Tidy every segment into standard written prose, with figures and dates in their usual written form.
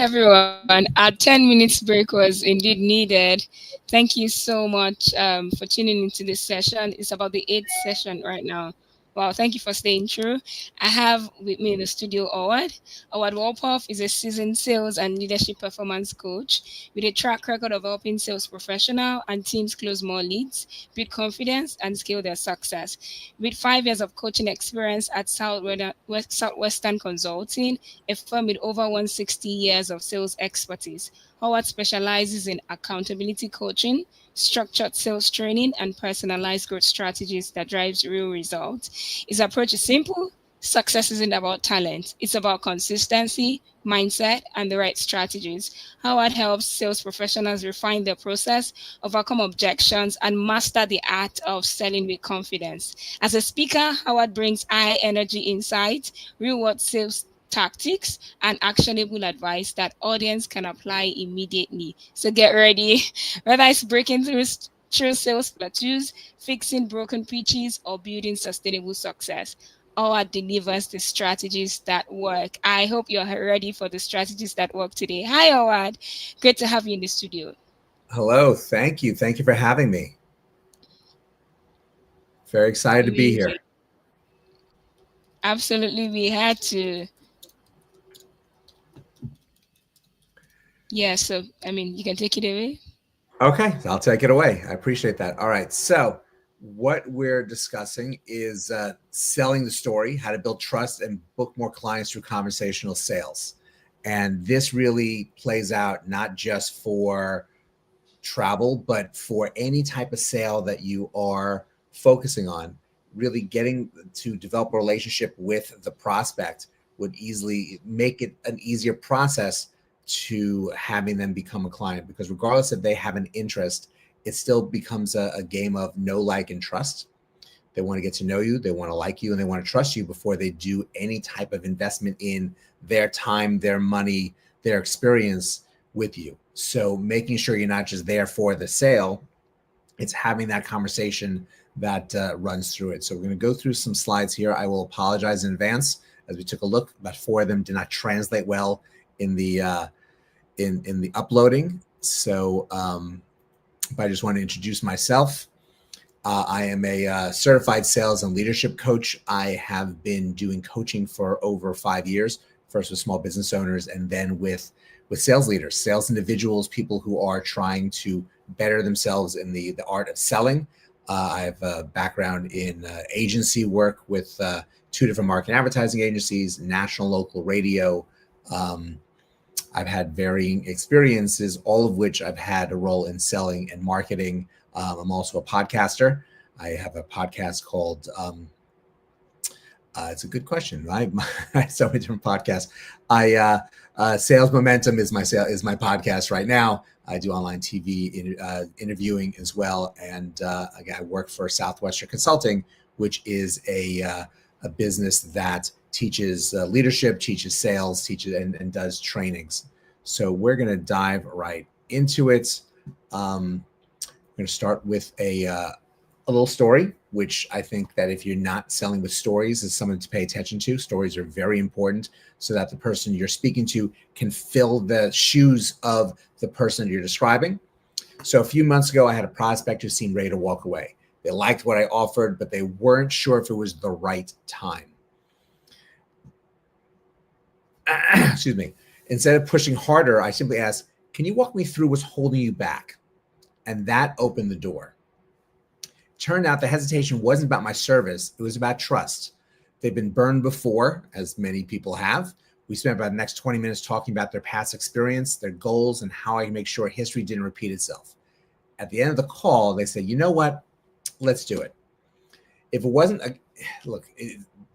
everyone. Our 10 minutes break was indeed needed. Thank you so much for tuning into this session. It's about the eighth session right now. Wow, thank you for staying true. I have with me in the studio Howard. Howard Wolpoff is a seasoned sales and leadership performance coach with a track record of helping sales professionals and teams close more leads, build confidence, and scale their success. With 5 years of coaching experience at Southwestern Consulting, a firm with over 160 years of sales expertise. Howard specializes in accountability coaching, structured sales training, and personalized growth strategies that drives real results. His approach is simple. Success isn't about talent. It's about consistency, mindset, and the right strategies. Howard helps sales professionals refine their process, overcome objections, and master the art of selling with confidence. As a speaker, Howard brings high energy insights, real world sales tactics, and actionable advice that audience can apply immediately. So get ready. Whether it's breaking through sales plateaus, fixing broken pitches, or building sustainable success, Howard delivers the strategies that work. I hope you're ready for the strategies that work today. Hi, Howard. Great to have you in the studio. Hello, thank you. Thank you for having me. Very excited to be here. Amazing. Absolutely, we had to. Yeah, so, you can take it away. Okay, I'll take it away. I appreciate that. All right, so what we're discussing is selling the story, how to build trust and book more clients through conversational sales. And this really plays out not just for travel, but for any type of sale that you are focusing on. Really getting to develop a relationship with the prospect would easily make it an easier process to having them become a client, because regardless if they have an interest, it still becomes a game of know, like, and trust. They want to get to know you, they want to like you, and they want to trust you before they do any type of investment in their time, their money, their experience with you. So making sure you're not just there for the sale, it's having that conversation that runs through it. So we're going to go through some slides here. I will apologize in advance as we took a look. About 4 of them did not translate well in the in the uploading. So but I just want to introduce myself. I am a certified sales and leadership coach. I have been doing coaching for over 5 years, first with small business owners and then with sales leaders, sales individuals, people who are trying to better themselves in the art of selling. I have a background in agency work with 2 different marketing advertising agencies, national, local radio. I've had varying experiences, all of which I've had a role in selling and marketing. I'm also a podcaster. I have a podcast called, it's a good question. I have so many different podcasts. Sales Momentum is my podcast right now. I do online TV interviewing as well. And again, I work for Southwestern Consulting, which is a business that teaches leadership, teaches sales, teaches and does trainings. So we're going to dive right into it. I'm going to start with a little story, which I think that if you're not selling with stories, is something to pay attention to. Stories are very important so that the person you're speaking to can fill the shoes of the person you're describing. So a few months ago, I had a prospect who seemed ready to walk away. They liked what I offered, but they weren't sure if it was the right time. Excuse me. Instead of pushing harder, I simply asked, can you walk me through what's holding you back? And that opened the door. Turned out the hesitation wasn't about my service. It was about trust. They've been burned before, as many people have. We spent about the next 20 minutes talking about their past experience, their goals, and how I can make sure history didn't repeat itself. At the end of the call, they said, you know what? Let's do it. If it wasn't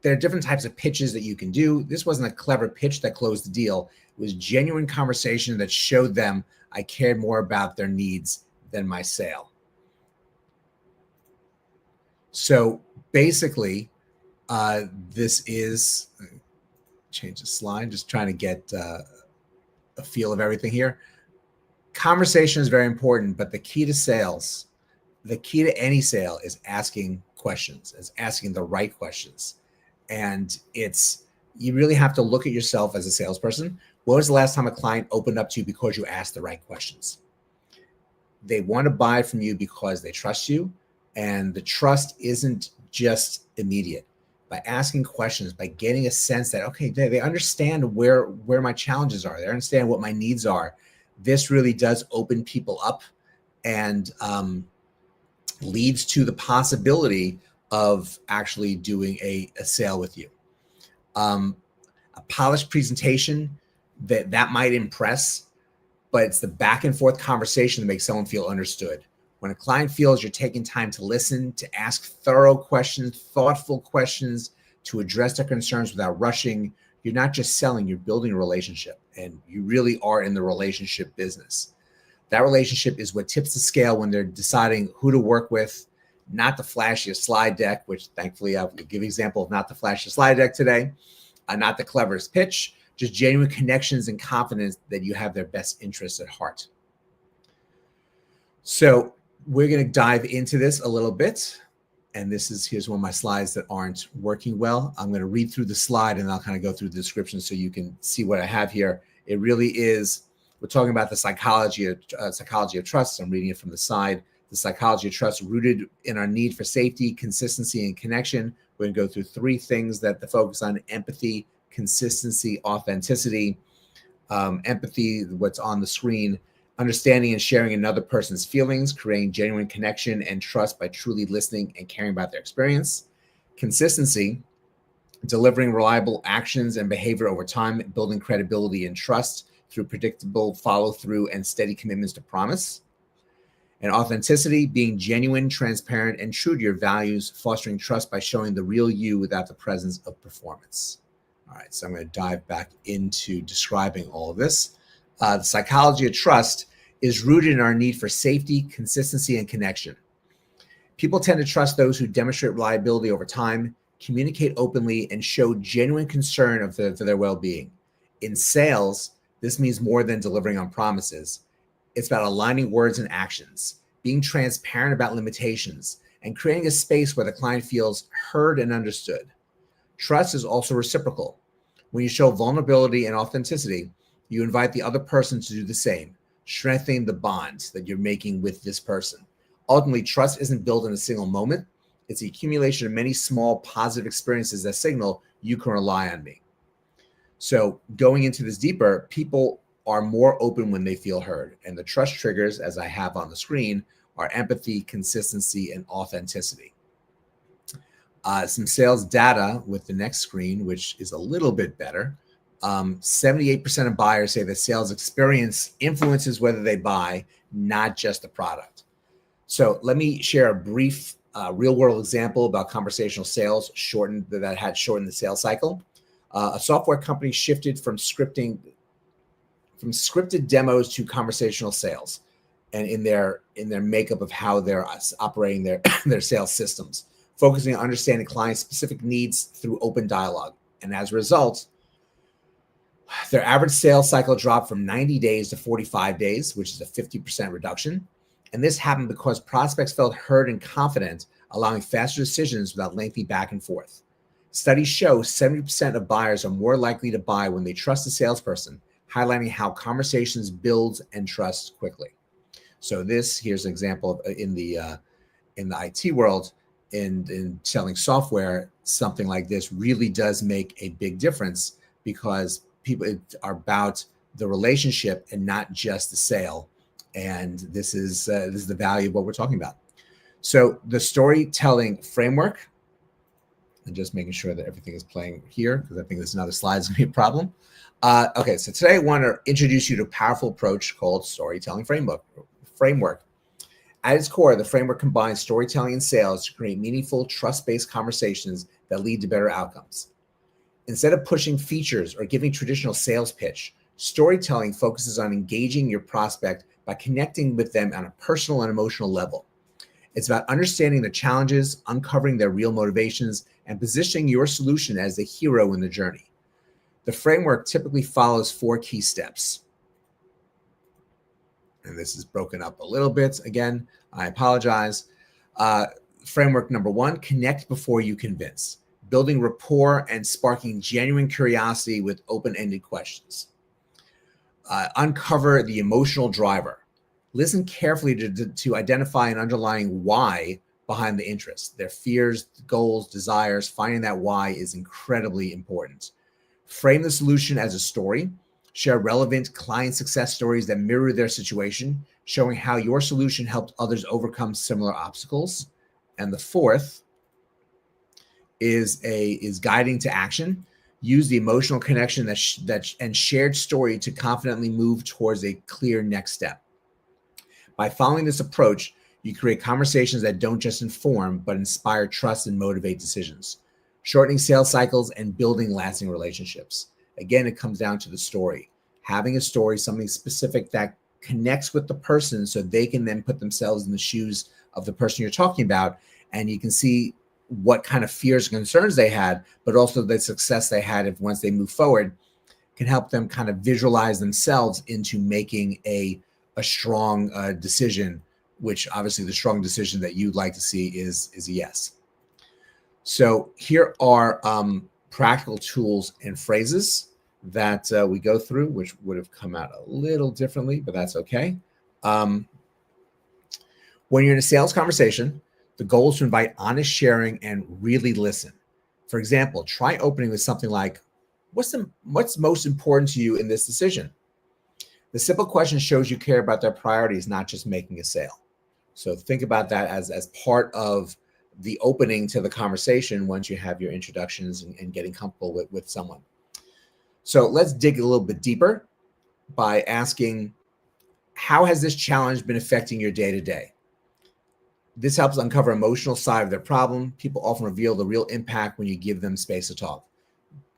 there are different types of pitches that you can do. This wasn't a clever pitch that closed the deal. It was genuine conversation that showed them I cared more about their needs than my sale. So basically, this is, change the slide, just trying to get a feel of everything here. Conversation is very important, but the key to sales, the key to any sale is asking questions, is asking the right questions. And it's You really have to look at yourself as a salesperson. When was the last time a client opened up to you because you asked the right questions? They want to buy from you because they trust you, and the trust isn't just immediate. By asking questions, by getting a sense that, okay, they understand where my challenges are, they understand what my needs are, this really does open people up and leads to the possibility of actually doing a sale with you. A polished presentation that might impress, but it's the back and forth conversation that makes someone feel understood. When a client feels you're taking time to listen, to ask thorough questions, thoughtful questions, to address their concerns without rushing, you're not just selling, you're building a relationship, and you really are in the relationship business. That relationship is what tips the scale when they're deciding who to work with, not the flashiest slide deck, which thankfully I'll give an example of not the flashiest slide deck today, not the cleverest pitch, just genuine connections and confidence that you have their best interests at heart. So we're going to dive into this a little bit. And here's one of my slides that aren't working well. I'm going to read through the slide and I'll kind of go through the description so you can see what I have here. It really is, we're talking about the psychology of trust. I'm reading it from the side. The psychology of trust rooted in our need for safety, consistency, and connection. We're going to go through three things that the focus on: empathy, consistency, authenticity. Empathy, what's on the screen, understanding and sharing another person's feelings, creating genuine connection and trust by truly listening and caring about their experience. Consistency, delivering reliable actions and behavior over time, building credibility and trust through predictable follow-through and steady commitments to promise. And authenticity, being genuine, transparent, and true to your values, fostering trust by showing the real you without the presence of performance. All right, so I'm going to dive back into describing all of this. The psychology of trust is rooted in our need for safety, consistency, and connection. People tend to trust those who demonstrate reliability over time, communicate openly, and show genuine concern for their well-being. In sales, this means more than delivering on promises. It's about aligning words and actions, being transparent about limitations, and creating a space where the client feels heard and understood. Trust is also reciprocal. When you show vulnerability and authenticity, you invite the other person to do the same, strengthening the bond that you're making with this person. Ultimately, trust isn't built in a single moment. It's the accumulation of many small positive experiences that signal you can rely on me. So going into this deeper, people are more open when they feel heard. And the trust triggers, as I have on the screen, are empathy, consistency, and authenticity. Some sales data with the next screen, which is a little bit better. 78% of buyers say that sales experience influences whether they buy, not just the product. So let me share a brief real-world example about conversational sales that had shortened the sales cycle. A software company shifted from scripted demos to conversational sales, and in their makeup of how they're operating their sales systems, focusing on understanding client specific needs through open dialogue. And as a result, their average sales cycle dropped from 90 days to 45 days, which is a 50% reduction. And this happened because prospects felt heard and confident, allowing faster decisions without lengthy back and forth. Studies show 70% of buyers are more likely to buy when they trust a salesperson, highlighting how conversations build and trust quickly. So here's an example of, in the IT world, in selling software, something like this really does make a big difference because people are about the relationship and not just the sale. And this is the value of what we're talking about. So the storytelling framework, and just making sure that everything is playing here, because I think there's another slide is going to be a problem. Okay, so today I want to introduce you to a powerful approach called storytelling framework. At its core, the framework combines storytelling and sales to create meaningful, trust-based conversations that lead to better outcomes. Instead of pushing features or giving traditional sales pitch, storytelling focuses on engaging your prospect by connecting with them on a personal and emotional level. It's about understanding their challenges, uncovering their real motivations, and positioning your solution as the hero in the journey. The framework typically follows 4 key steps. And this is broken up a little bit. Again, I apologize. Framework number 1, connect before you convince. building rapport and sparking genuine curiosity with open-ended questions. Uncover the emotional driver. Listen carefully to identify an underlying why behind the interest, their fears, goals, desires. Finding that why is incredibly important. Frame the solution as a story. Share relevant client success stories that mirror their situation, showing how your solution helped others overcome similar obstacles. And the fourth is guiding to action. Use the emotional connection and shared story to confidently move towards a clear next step. By following this approach, you create conversations that don't just inform, but inspire trust and motivate decisions, shortening sales cycles and building lasting relationships. Again, it comes down to the story. Having a story, something specific that connects with the person so they can then put themselves in the shoes of the person you're talking about, and you can see what kind of fears and concerns they had, but also the success they had if once they move forward, can help them kind of visualize themselves into making a strong decision, which obviously the strong decision that you'd like to see is a yes. So here are practical tools and phrases that we go through, which would have come out a little differently, but that's okay. When you're in a sales conversation, the goal is to invite honest sharing and really listen. For example, try opening with something like, what's most important to you in this decision? The simple question shows you care about their priorities, not just making a sale. So think about that as part of the opening to the conversation once you have your introductions and getting comfortable with someone. So let's dig a little bit deeper by asking, how has this challenge been affecting your day-to-day? This helps uncover emotional side of their problem. People often reveal the real impact when you give them space to talk.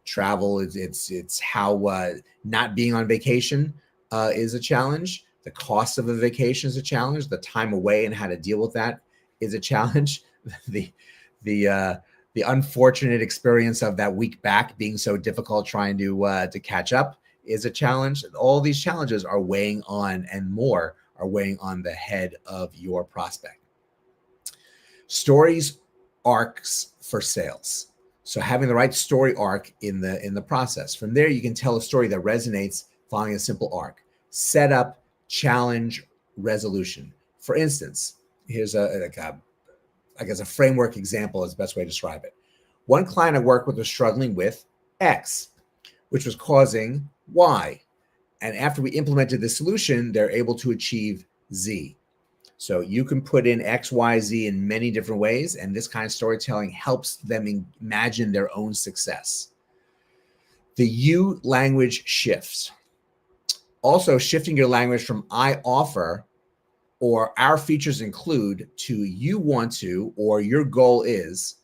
Travel, it's how not being on vacation is a challenge. The cost of a vacation is a challenge. The time away and how to deal with that is a challenge. The unfortunate experience of that week back being so difficult trying to catch up is a challenge. All these challenges are weighing on, and more are weighing on the head of your prospect. Stories, arcs for sales. So having the right story arc in the process. From there, you can tell a story that resonates following a simple arc. Setup, challenge, resolution. For instance, here's a framework example is the best way to describe it. One client I worked with was struggling with X, which was causing Y. And after we implemented the solution, they're able to achieve Z. So you can put in X, Y, Z in many different ways, and this kind of storytelling helps them imagine their own success. The you language shifts. Also, shifting your language from I offer or our features include to you want to or your goal is.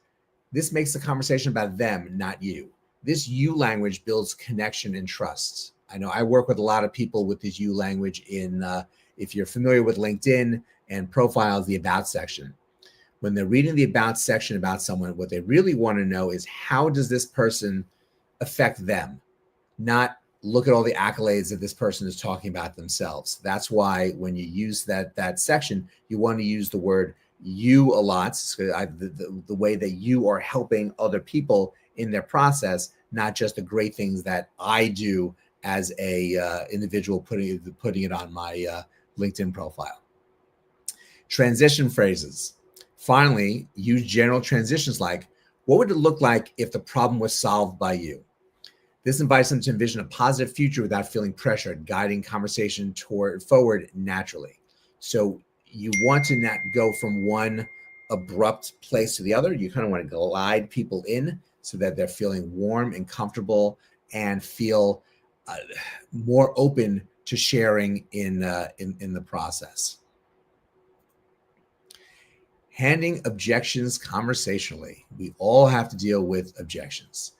This makes the conversation about them, not you. This you language builds connection and trust. I know I work with a lot of people with this you language in, if you're familiar with LinkedIn and profiles, the about section. When they're reading the about section about someone, what they really want to know is, how does this person affect them? Not look at all the accolades that this person is talking about themselves. That's why when you use that section, you want to use the word you a lot. So the way that you are helping other people in their process, not just the great things that I do as a individual putting it on my LinkedIn profile. Transition phrases. Finally, use general transitions like, what would it look like if the problem was solved by you? This invites them to envision a positive future without feeling pressured, guiding conversation forward naturally. So you want to not go from one abrupt place to the other. You kind of want to glide people in so that they're feeling warm and comfortable and feel more open to sharing in the process. Handing objections conversationally. We all have to deal with objections.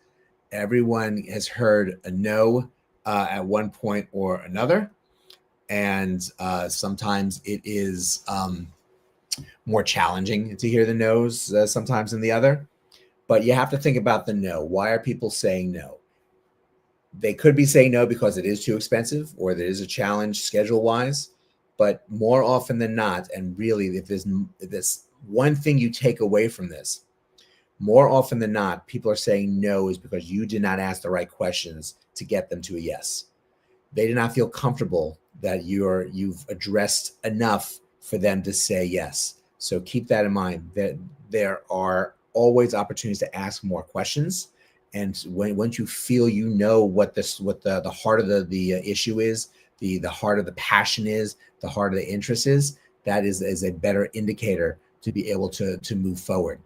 Everyone has heard a no at one point or another. And sometimes it is more challenging to hear the no's sometimes than the other. But you have to think about the no. Why are people saying no? They could be saying no because it is too expensive or there is a challenge schedule-wise. But more often than not, and really if there's one thing you take away from this, More often than not, people are saying no is because you did not ask the right questions to get them to a yes. They did not feel comfortable that you've addressed enough for them to say yes. So keep that in mind, that there are always opportunities to ask more questions. And once you feel you know what the heart of the issue is, the heart of the passion is, the heart of the interest is, that is a better indicator to be able to move forward.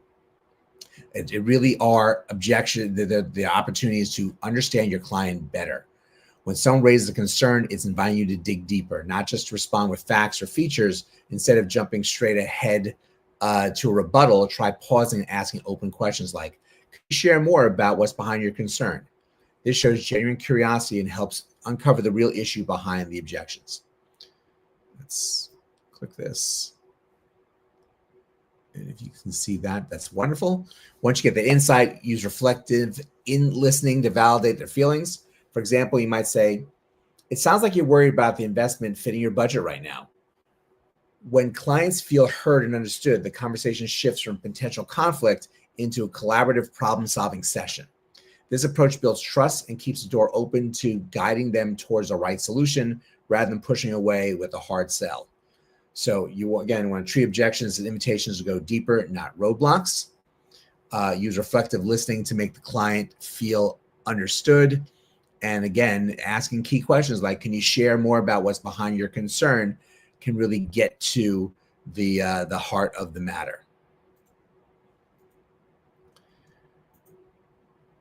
It really are the opportunities to understand your client better. When someone raises a concern, it's inviting you to dig deeper, not just to respond with facts or features. Instead of jumping straight ahead to a rebuttal, try pausing and asking open questions like, could you share more about what's behind your concern? This shows genuine curiosity and helps uncover the real issue behind the objections. Let's click this. And if you can see that, that's wonderful. Once you get the insight, use reflective in listening to validate their feelings. For example, you might say, it sounds like you're worried about the investment fitting your budget right now. When clients feel heard and understood, the conversation shifts from potential conflict into a collaborative problem-solving session. This approach builds trust and keeps the door open to guiding them towards the right solution rather than pushing away with a hard sell. So you, again, want to treat objections as invitations to go deeper, not roadblocks. Use reflective listening to make the client feel understood. And again, asking key questions like, can you share more about what's behind your concern, can really get to the heart of the matter.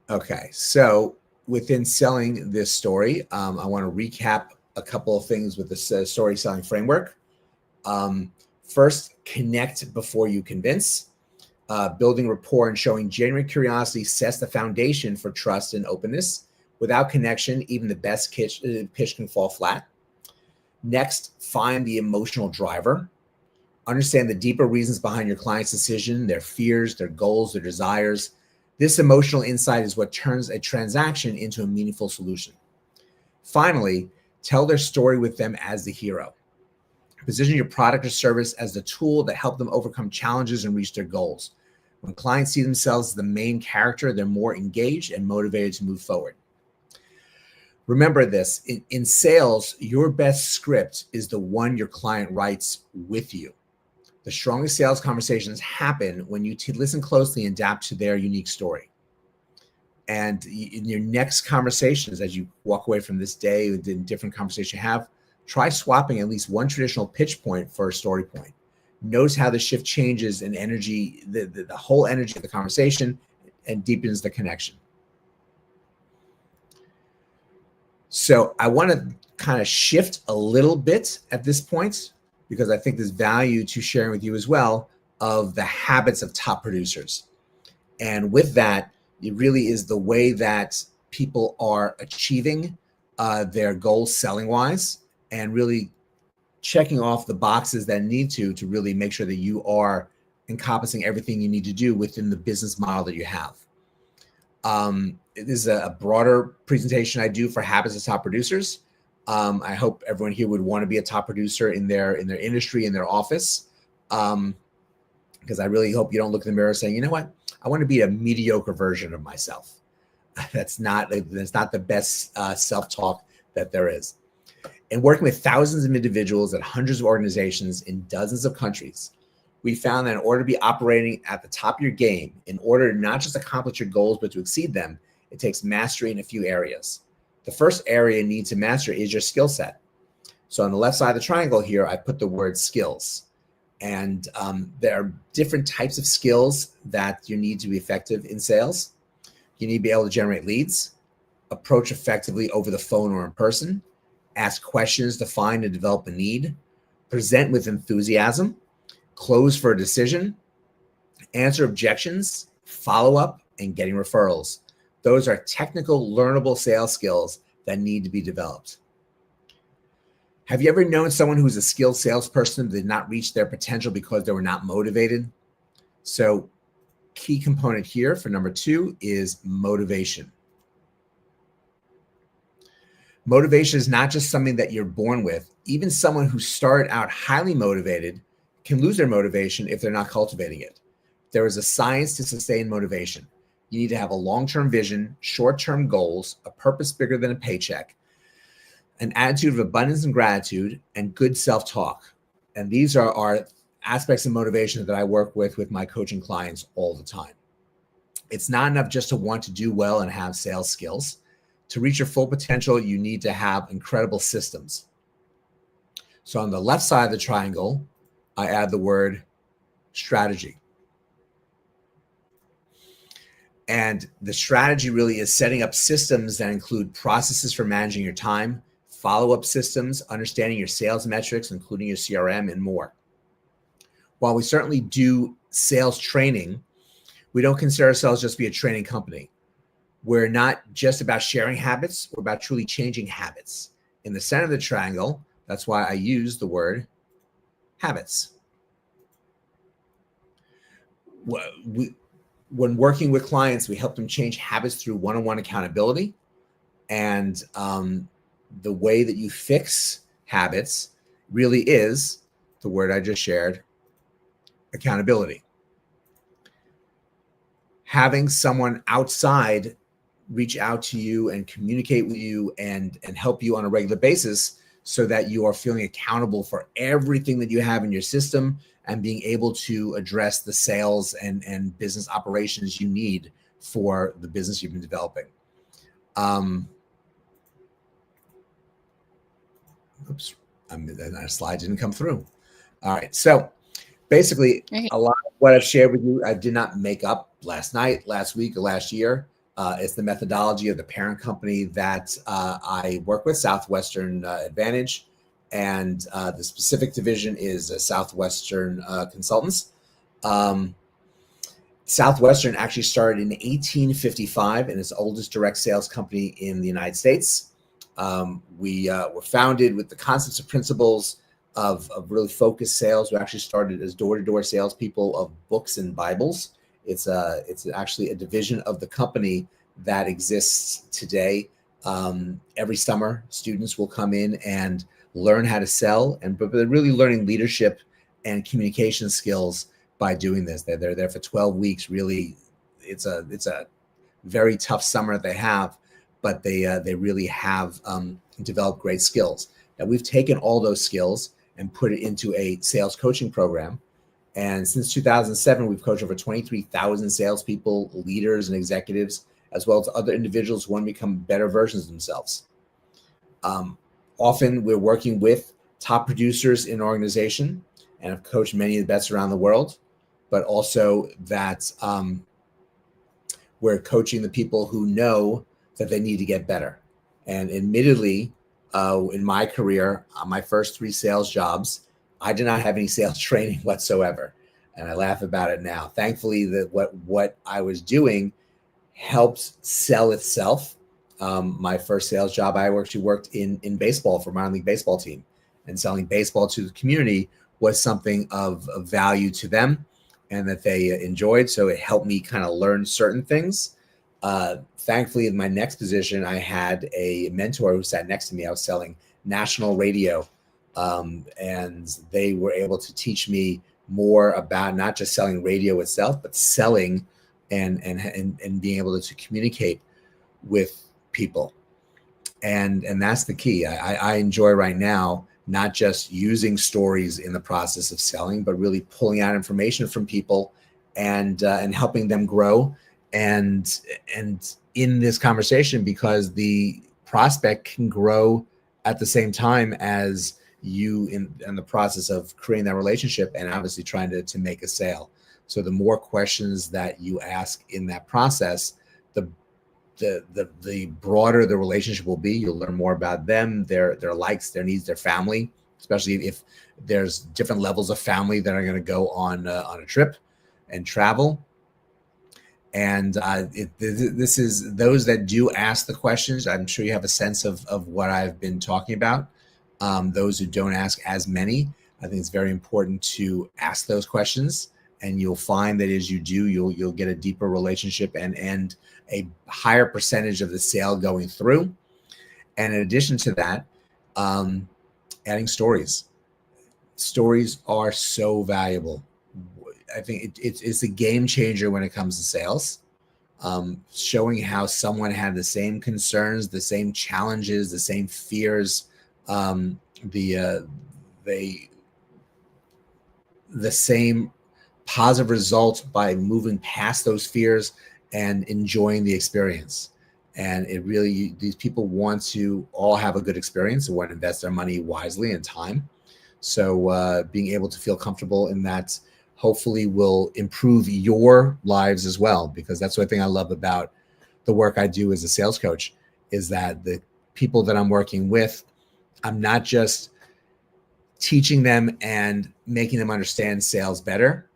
Okay, so within selling this story, I want to recap a couple of things with the story selling framework. First, connect before you convince. Building rapport and showing genuine curiosity sets the foundation for trust and openness. Without connection, even the best pitch can fall flat. Next, find the emotional driver. Understand the deeper reasons behind your client's decision, their fears, their goals, their desires. This emotional insight is what turns a transaction into a meaningful solution. Finally, tell their story with them as the hero. Position your product or service as the tool that helped them overcome challenges and reach their goals. When clients see themselves as the main character, they're more engaged and motivated to move forward. Remember this, in sales, your best script is the one your client writes with you. The strongest sales conversations happen when you listen closely and adapt to their unique story. And in your next conversations, as you walk away from this day, in different conversations you have, try swapping at least one traditional pitch point for a story point. Notice how the shift changes in energy, the whole energy of the conversation, and deepens the connection. So I want to kind of shift a little bit at this point, because I think there's value to sharing with you as well of the habits of top producers. And with that, it really is the way that people are achieving their goals selling wise, and really checking off the boxes that need to really make sure that you are encompassing everything you need to do within the business model that you have. This is a broader presentation I do for habits of top producers. I hope everyone here would want to be a top producer in their industry, in their office, because I really hope you don't look in the mirror saying, you know what, I want to be a mediocre version of myself. That's not the best self-talk that there is. And working with thousands of individuals at hundreds of organizations in dozens of countries, we found that in order to be operating at the top of your game, in order to not just accomplish your goals, but to exceed them, it takes mastery in a few areas. The first area you need to master is your skill set. So on the left side of the triangle here, I put the word skills. And there are different types of skills that you need to be effective in sales. You need to be able to generate leads, approach effectively over the phone or in person, ask questions to find and develop a need, present with enthusiasm, close for a decision, answer objections, follow up, and getting referrals. Those are technical, learnable sales skills that need to be developed. Have you ever known someone who's a skilled salesperson that did not reach their potential because they were not motivated? So, key component here for number 2 is motivation. Motivation is not just something that you're born with. Even someone who started out highly motivated can lose their motivation if they're not cultivating it. There is a science to sustain motivation. You need to have a long-term vision, short-term goals, a purpose bigger than a paycheck, an attitude of abundance and gratitude, and good self-talk. And these are aspects of motivation that I work with my coaching clients all the time. It's not enough just to want to do well and have sales skills. To reach your full potential, you need to have incredible systems. So on the left side of the triangle, I add the word strategy. And the strategy really is setting up systems that include processes for managing your time, follow-up systems, understanding your sales metrics, including your CRM, and more. While we certainly do sales training, we don't consider ourselves just to be a training company. We're not just about sharing habits, we're about truly changing habits. In the center of the triangle, that's why I use the word habits. When working with clients, we help them change habits through one-on-one accountability. And the way that you fix habits really is the word I just shared, accountability. Having someone outside reach out to you and communicate with you and help you on a regular basis so that you are feeling accountable for everything that you have in your system and being able to address the sales and business operations you need for the business you've been developing. Oops, that slide didn't come through. All right, so basically, a lot of what I've shared with you, I did not make up last night, last week, or last year. It's the methodology of the parent company that I work with, Southwestern Advantage, and the specific division is Southwestern Consultants. Southwestern actually started in 1855 and is the oldest direct sales company in the United States. We were founded with the concepts and principles of really focused sales. We actually started as door-to-door salespeople of books and Bibles. It's actually a division of the company that exists today. Every summer, students will come in and learn how to sell, but they're really learning leadership and communication skills by doing this. They're there for 12 weeks. Really, it's a very tough summer they have, but they really have developed great skills. Now we've taken all those skills and put it into a sales coaching program. And since 2007, we've coached over 23,000 salespeople, leaders, and executives, as well as other individuals who want to become better versions of themselves. Often we're working with top producers in an organization and have coached many of the best around the world, but also that we're coaching the people who know that they need to get better. And admittedly, in my career, my first 3 sales jobs, I did not have any sales training whatsoever. And I laugh about it now. Thankfully, that what I was doing helped sell itself. My first sales job, I actually worked in baseball for minor league baseball team, and selling baseball to the community was something of value to them and that they enjoyed. So it helped me kind of learn certain things. Thankfully, in my next position, I had a mentor who sat next to me. I was selling national radio, and they were able to teach me more about not just selling radio itself, but selling and being able to communicate with people. And that's the key. I enjoy right now not just using stories in the process of selling, but really pulling out information from people and helping them grow. And in this conversation, because the prospect can grow at the same time as you in the process of creating that relationship and obviously trying to make a sale. So the more questions that you ask in that process, the broader the relationship will be. You'll learn more about them, their likes, their needs, their family, especially if there's different levels of family that are going to go on a trip and travel. And this is those that do ask the questions. I'm sure you have a sense of what I've been talking about. Those who don't ask as many, I think it's very important to ask those questions, and you'll find that as you do, you'll get a deeper relationship and a higher percentage of the sale going through. And in addition to that, adding stories. Stories are so valuable. I think it's a game changer when it comes to sales. Showing how someone had the same concerns, the same challenges, the same fears, the they the same positive result by moving past those fears and enjoying the experience. And it really, these people want to all have a good experience and want to invest their money wisely and time. So being able to feel comfortable in that hopefully will improve your lives as well, because that's one thing I love about the work I do as a sales coach, is that the people that I'm working with, I'm not just teaching them and making them understand sales better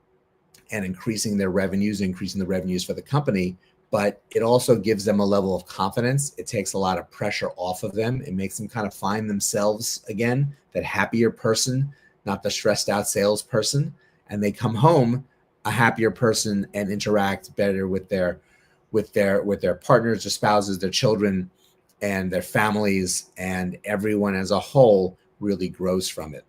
and increasing their revenues, increasing the revenues for the company, but it also gives them a level of confidence. It takes a lot of pressure off of them. It makes them kind of find themselves again, that happier person, not the stressed out salesperson. And they come home a happier person and interact better with their partners, their spouses, their children, and their families, and everyone as a whole really grows from it.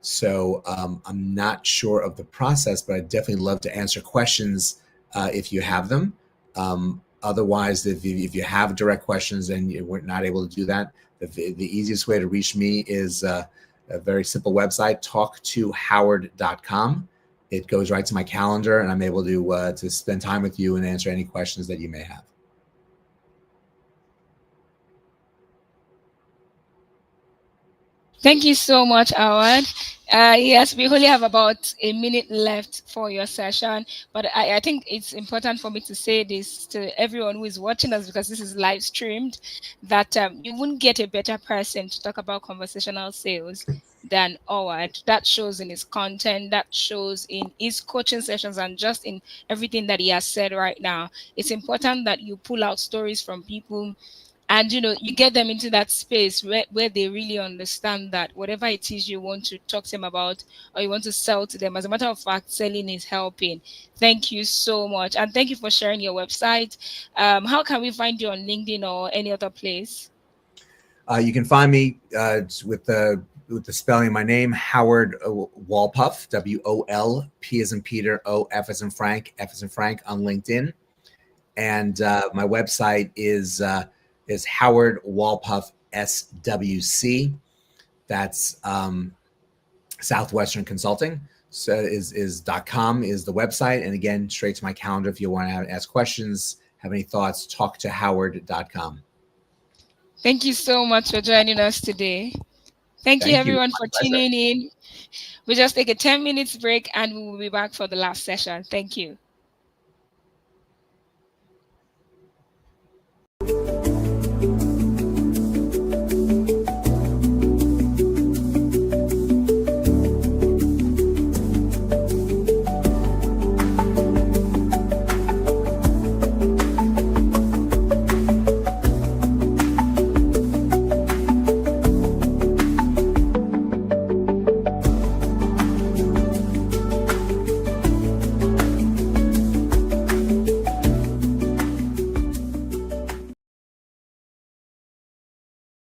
So I'm not sure of the process, but I'd definitely love to answer questions if you have them. Otherwise, if you have direct questions and we're not able to do that, the easiest way to reach me is a very simple website, talktohoward.com. It goes right to my calendar, and I'm able to spend time with you and answer any questions that you may have. Thank you so much, Howard. Yes, we only have about a minute left for your session, but I think it's important for me to say this to everyone who is watching us, because this is live streamed, that you wouldn't get a better person to talk about conversational sales than Howard. That shows in his content, that shows in his coaching sessions, and just in everything that he has said right now. It's important that you pull out stories from people, and you get them into that space where they really understand that whatever it is you want to talk to them about, or you want to sell to them, as a matter of fact, selling is helping. Thank you so much, and thank you for sharing your website. How can we find you on LinkedIn or any other place? You can find me with the spelling of my name, Howard Wolpoff, WOLP as in Peter, OF as in Frank, F as in Frank, on LinkedIn. And my website is Howard Wolpoff SWC. That's Southwestern Consulting. So is .com is the website. And again, straight to my calendar if you want to ask questions, have any thoughts, talktohoward.com. Thank you so much for joining us today. Thank you, Thank you. everyone, My for pleasure. tuning in. We just take a 10 minutes break, and we will be back for the last session. Thank you.